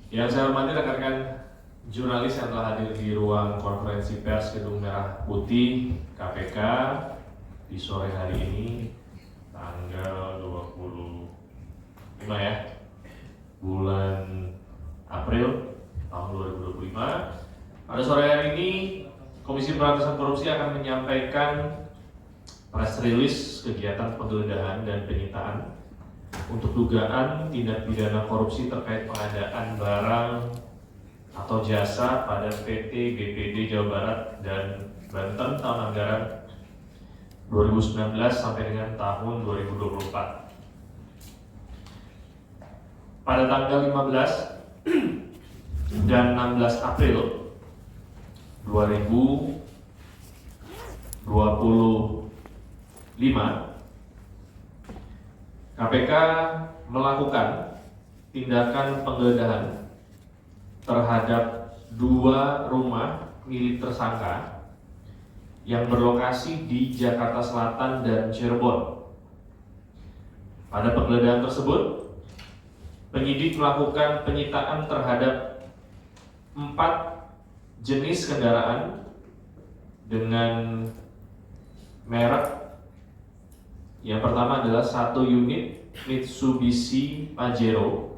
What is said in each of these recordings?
Yang saya hormati rekan-rekan jurnalis yang telah hadir di ruang konferensi pers Gedung Merah Putih KPK di sore hari ini tanggal 25 ya bulan April tahun 2025. Pada sore hari ini Komisi Pemberantasan Korupsi akan menyampaikan press release kegiatan penggeledahan dan penyitaan untuk dugaan tindak pidana korupsi terkait pengadaan barang atau jasa pada PT BPD Jawa Barat dan Banten tahun anggaran 2019 sampai dengan tahun 2024. Pada tanggal 15 dan 16 April 2025, KPK melakukan tindakan penggeledahan terhadap 2 rumah milik tersangka yang berlokasi di Jakarta Selatan dan Cirebon. Pada penggeledahan tersebut, penyidik melakukan penyitaan terhadap 4 jenis kendaraan dengan merek. Yang pertama adalah 1 unit Mitsubishi Pajero,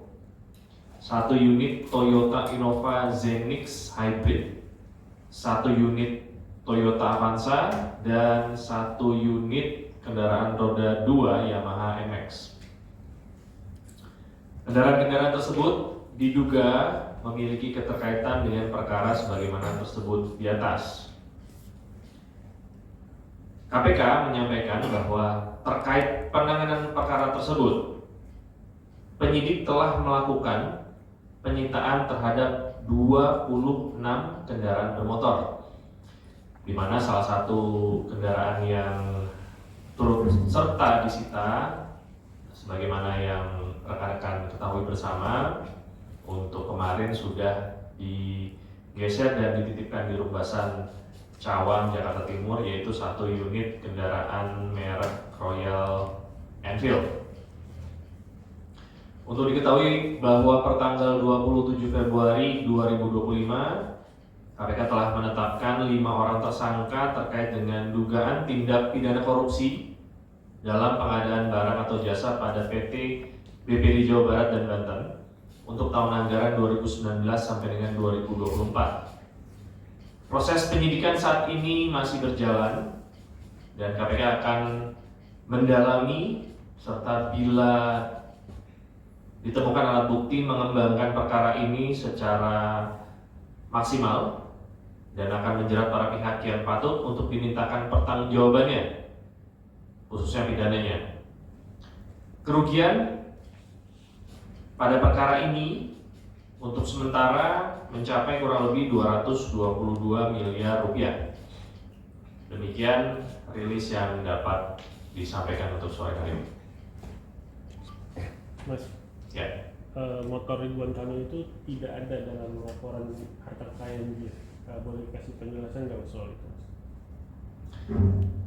1 unit Toyota Innova Zenix Hybrid, 1 unit Toyota Avanza, dan 1 unit kendaraan roda 2 Yamaha MX. Kendaraan-kendaraan tersebut diduga memiliki keterkaitan dengan perkara sebagaimana tersebut di atas. KPK menyampaikan bahwa terkait penanganan perkara tersebut, penyidik telah melakukan penyitaan terhadap 26 kendaraan bermotor, di mana salah satu kendaraan yang turut serta disita, sebagaimana yang rekan-rekan ketahui bersama, untuk kemarin sudah digeser dan dititipkan di Rumbasan Cawang, Jakarta Timur, yaitu 1 unit kendaraan merek Royal Enfield. Untuk diketahui bahwa pertanggal 27 Februari 2025, KPK telah menetapkan 5 orang tersangka terkait dengan dugaan tindak pidana korupsi dalam pengadaan barang atau jasa pada PT BPD Jawa Barat dan Banten untuk tahun anggaran 2019 sampai dengan 2024. Proses penyidikan saat ini masih berjalan dan KPK akan mendalami serta bila ditemukan alat bukti mengembangkan perkara ini secara maksimal dan akan menjerat para pihak yang patut untuk dimintakan pertanggungjawabannya, khususnya pidananya. Kerugian pada perkara ini untuk sementara mencapai kurang lebih 222 miliar rupiah. Demikian rilis yang dapat disampaikan untuk sore hari ini. Mas, Ya. motor Ridwan Kamil itu tidak ada dalam laporan harta kekayaan dia. Boleh kasih penjelasan nggak soal itu, Mas?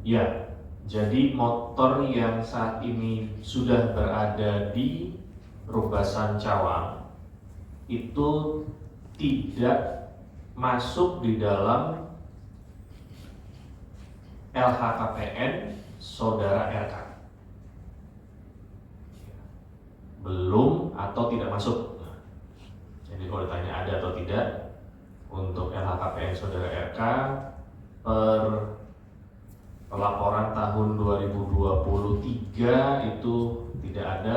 Ya, jadi motor yang saat ini sudah berada di Rumbasan Cawang itu tidak masuk di dalam LHKPN saudara RK. Belum atau tidak masuk. Jadi kalau ditanya ada atau tidak untuk LHKPN saudara RK per pelaporan tahun 2023 itu tidak ada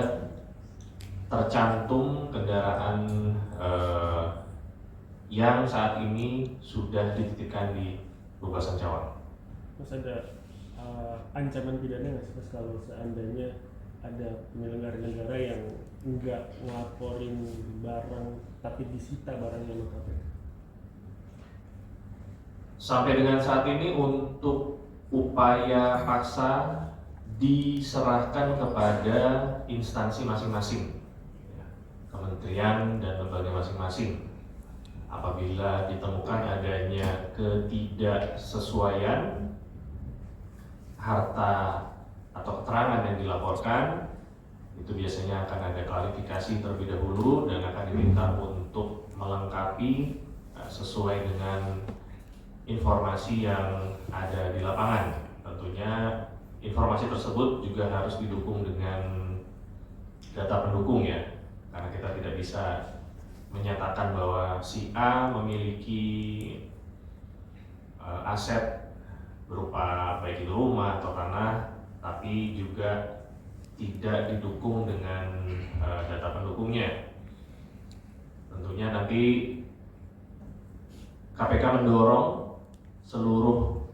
tercantum kendaraan yang saat ini sudah dititipkan di Rumbasan Cawang. Mas, ada ancaman pidana nggak sih, Mas, kalau seandainya ada penyelenggara negara yang nggak ngelaporin barang tapi disita barangnya sama KPK? Sampai dengan saat ini untuk upaya paksa diserahkan kepada instansi masing-masing, kementerian dan lembaga masing-masing. Apabila ditemukan adanya ketidaksesuaian harta atau keterangan yang dilaporkan, itu biasanya akan ada klarifikasi terlebih dahulu dan akan diminta untuk untuk melengkapi sesuai dengan informasi yang ada di lapangan. Tentunya informasi tersebut juga harus didukung dengan data pendukung ya, karena kita tidak bisa menyatakan bahwa si A memiliki aset berupa baik itu rumah atau tanah, tapi juga tidak didukung dengan data pendukungnya. Tentunya nanti KPK mendorong seluruh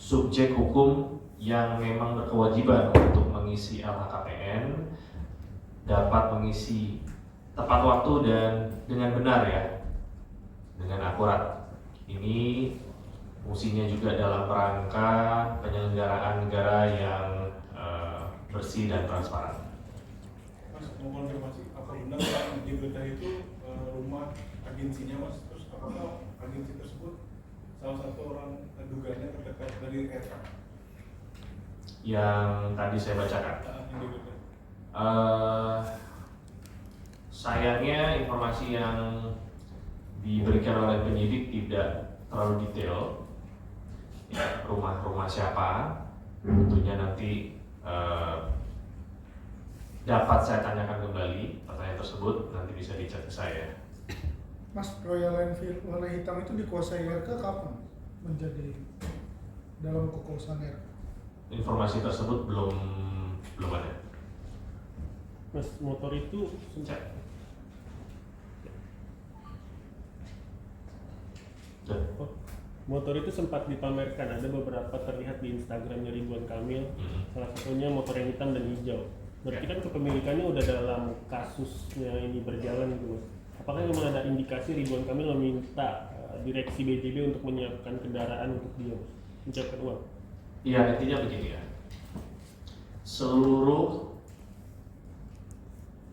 subjek hukum yang memang berkewajiban untuk mengisi LHKPN dapat mengisi tepat waktu dan dengan benar ya, dengan akurat. Ini fungsinya juga dalam rangka penyelenggaraan negara yang bersih dan transparan. Mas, mau konfirmasi, apa benar yang di berita itu rumah agensinya Mas? Terus apakah agensi tersebut salah satu orang dugaannya terdekat dari RK? Yang tadi saya bacakan. Yang di berita. Sayangnya informasi yang diberikan oleh penyidik tidak terlalu detail. Ya, rumah-rumah siapa? Tentunya nanti dapat saya tanyakan kembali pertanyaan tersebut, nanti bisa dicek ke saya. Mas, Royal Enfield warna hitam itu dikuasai RK kapan menjadi dalam kekuasaan RK? Informasi tersebut belum ada. Mas, motor itu Cek. oh, motor itu sempat dipamerkan, ada beberapa terlihat di Instagramnya Ridwan Kamil. Salah satunya motor yang hitam dan hijau. Berarti kan kepemilikannya udah dalam kasusnya ini berjalan gitu Mas. Apakah memang ada indikasi Ridwan Kamil meminta direksi BJB untuk menyiapkan kendaraan untuk dia menyiapkan uang? Iya, intinya begini ya. Seluruh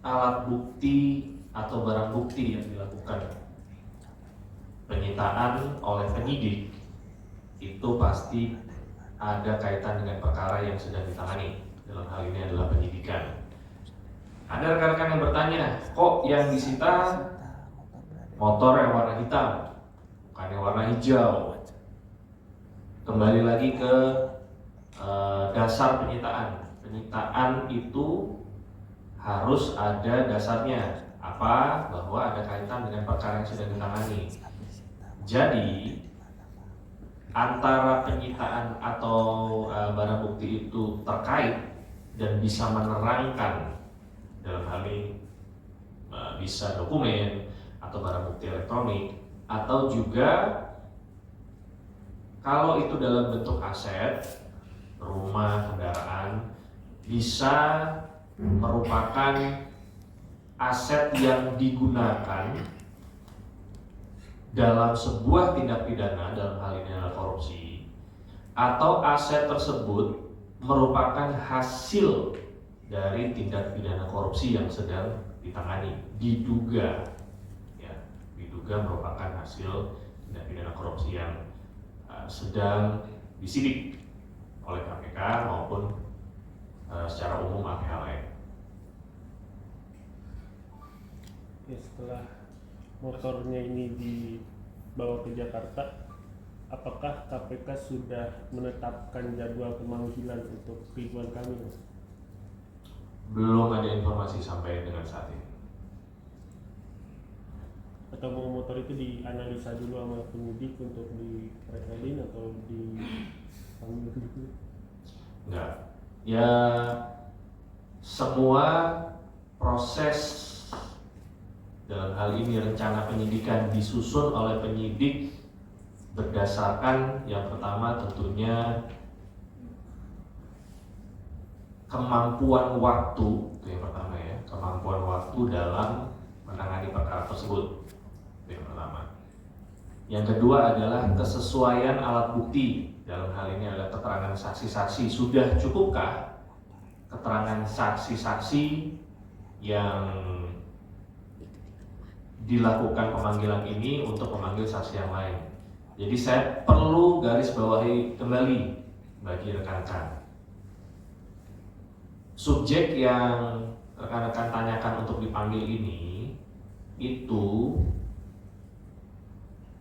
alat bukti atau barang bukti yang dilakukan penyitaan oleh penyidik itu pasti ada kaitan dengan perkara yang sedang ditangani. Dalam hal ini adalah penyidikan. Ada rekan-rekan yang bertanya, kok yang disita motor yang warna hitam, bukan yang warna hijau? Kembali lagi ke dasar penyitaan. Penyitaan itu harus ada dasarnya. Apa? Bahwa ada kaitan dengan perkara yang sedang ditangani. Jadi antara penyitaan atau barang bukti itu terkait dan bisa menerangkan, dalam hal ini bisa dokumen atau barang bukti elektronik, atau juga kalau itu dalam bentuk aset, rumah, kendaraan, bisa merupakan aset yang digunakan dalam sebuah tindak pidana, dalam hal ini adalah korupsi, atau aset tersebut merupakan hasil dari tindak pidana korupsi yang sedang ditangani, diduga merupakan hasil tindak pidana korupsi yang sedang disidik oleh KPK maupun secara umum pihak lain. Ya, setelah motornya ini dibawa ke Jakarta, apakah KPK sudah menetapkan jadwal pemanggilan untuk Ridwan Kamil? Belum ada informasi sampai dengan saat ini. Atau mau motor itu dianalisa dulu sama penyidik untuk diperiksain atau dipanggil dulu? Enggak. Ya, semua proses dalam hal ini rencana penyidikan disusun oleh penyidik berdasarkan yang pertama tentunya kemampuan waktu, itu yang pertama ya, kemampuan waktu dalam menangani perkara tersebut, itu yang pertama. Yang kedua adalah kesesuaian alat bukti, dalam hal ini adalah keterangan saksi-saksi. Sudah cukupkah keterangan saksi-saksi yang dilakukan pemanggilan ini untuk memanggil saksi yang lain? Jadi saya perlu garis bawahi kembali bagi rekan-rekan. Subjek yang rekan-rekan tanyakan untuk dipanggil ini itu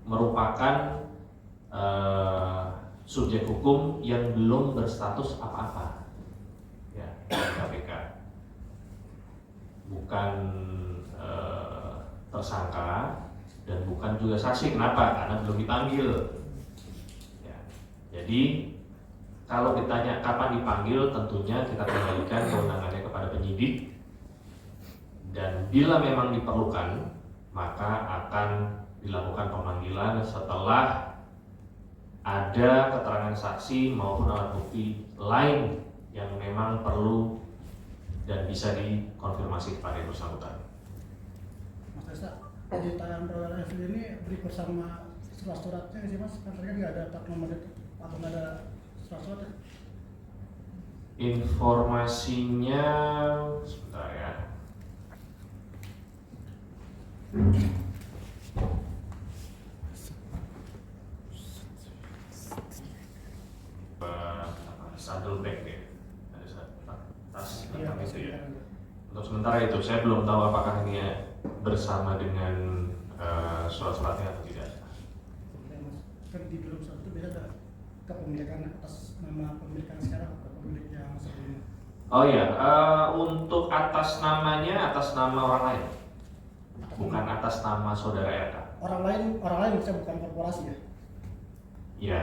merupakan subjek hukum yang belum berstatus apa-apa ya di KPK, bukan tersangka dan bukan juga saksi. Kenapa? Karena belum dipanggil ya. Jadi kalau ditanya kapan dipanggil, tentunya kita kembalikan kewenangannya kepada penyidik, dan bila memang diperlukan maka akan dilakukan pemanggilan setelah ada keterangan saksi maupun alat bukti lain yang memang perlu dan bisa dikonfirmasi kepada yang bersangkutan. Mas Desa, penyitaan Royal Enfield ini beri bersama surat-suratnya nggak sih Mas? Kan tadi kan nggak ada plat nomor itu atau nggak ada surat-suratnya? Informasinya sebentar ya. Saddlebag ya, ada tas belakang itu ya. Untuk sementara itu saya belum tahu apakah ini bersama dengan surat-suratnya atau tidak. Oke Mas, kan di dalam surat itu biasa ada kepemilikan atas nama pemilikan sekarang atau pemilik yang sebelumnya. Oh ya, untuk atas namanya atas nama orang lain, bukan atas nama saudara RK. Orang lain bisa bukan korporasi ya? Iya.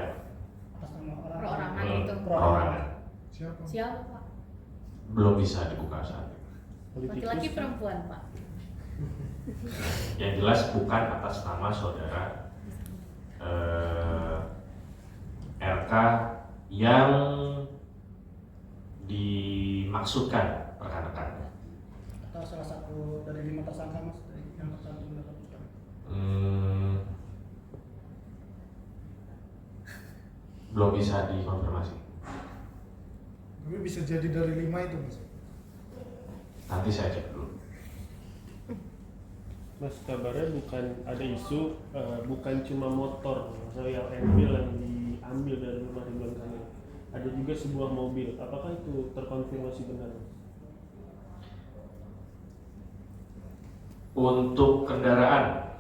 Atas nama orang Perorangan Hmm, itu. perorangan. Siapa? Siapa Pak? Belum bisa dibuka saat ini. Laki-laki perempuan Pak? Yang jelas bukan atas nama saudara RK yang dimaksudkan rekan-rekan. atau salah satu dari 5 tersangka Mas yang tercantum dalam surat. Belum bisa dikonfirmasi. Tapi bisa jadi dari 5 itu Mas. Nanti saya cek dulu. Mas, kabarnya bukan ada isu bukan cuma motor Royal Enfield yang diambil dari rumah Ridwan Kamil, ada juga sebuah mobil. Apakah itu terkonfirmasi benar? Untuk kendaraan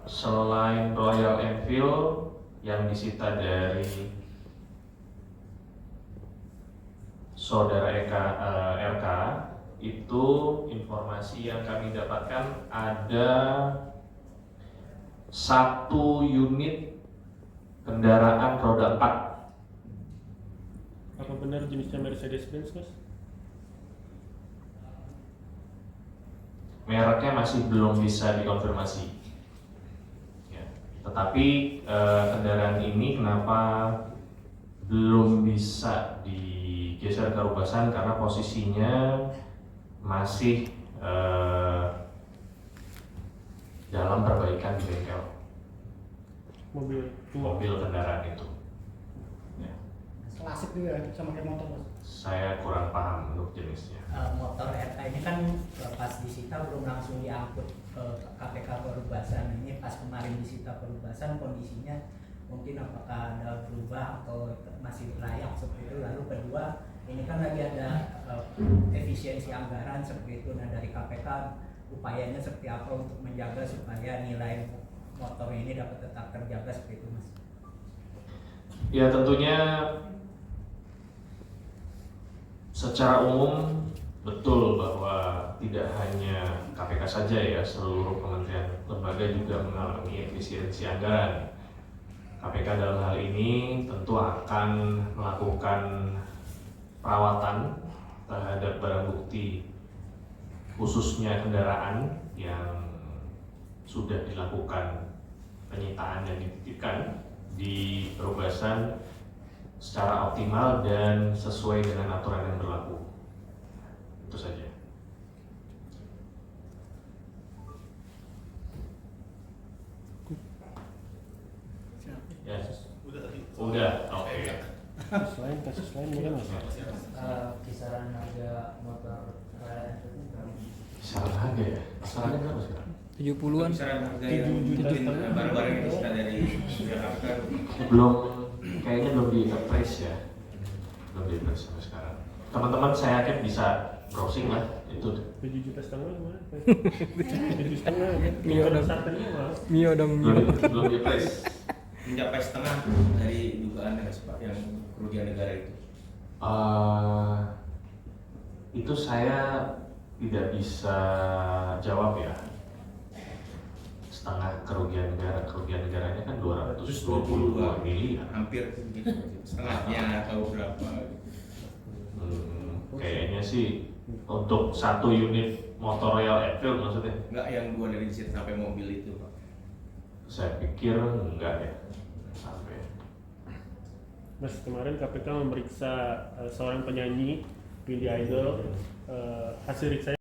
selain Royal Enfield yang disita dari saudara RK, itu informasi yang kami dapatkan ada 1 unit kendaraan roda 4. Apa benar jenisnya Mercedes-Benz, Mas? Mereknya masih belum bisa dikonfirmasi ya. Tetapi kendaraan ini kenapa belum bisa digeser ke Rubasan, karena posisinya masih dalam perbaikan di bengkel mobil kendaraan itu ya. Klasik juga ya, sama kayak motor Mas. Saya kurang paham untuk jenisnya. Motor RK ini kan pas disita belum langsung diangkut ke KPK Perubasan. Ini pas kemarin disita Perubasan, kondisinya mungkin apakah ada berubah atau masih layak seperti itu. Lalu kedua, ini kan lagi ada efisiensi anggaran seperti itu. Nah dari KPK upayanya seperti apa untuk menjaga supaya nilai motor ini dapat tetap terjaga seperti itu Mas? Ya tentunya secara umum betul bahwa tidak hanya KPK saja ya, seluruh kementerian lembaga juga mengalami efisiensi anggaran. KPK dalam hal ini tentu akan melakukan perawatan terhadap barang bukti khususnya kendaraan yang sudah dilakukan penyitaan dan dititipkan di Perubasan secara optimal dan sesuai dengan aturan yang berlaku. Itu saja. Ya. Udah. Oke. Kasus lain mungkin Mas? Kisaran harga motor Kisaran harga ya? Kisaran harga berapa sekarang? 70-an. Kisaran harga yang mungkin barang-barang yang disita dari Jakarta. Belum, kayaknya belum di appraise ya. Belum di appraise sampai sekarang. Teman-teman saya yakin bisa browsing lah Itu 7,5 juta kemarin. 7,5 ya. Mio dong. Starternya mahal. Mio dong, Mio. belum di place. Mencapai setengah dari dugaan nggak sih Pak yang kerugian negara itu? Itu saya tidak bisa jawab ya. Setengah kerugian negaranya kan 222 miliar. Hampir begitu, setengahnya atau berapa? Kayaknya sih untuk satu unit motor Royal Enfield maksudnya. Enggak yang dua dari disita sampai mobil itu Pak. Saya pikir enggak ya sampai. Mas, kemarin KPK memeriksa seorang penyanyi Billy Idol. Hasil riksanya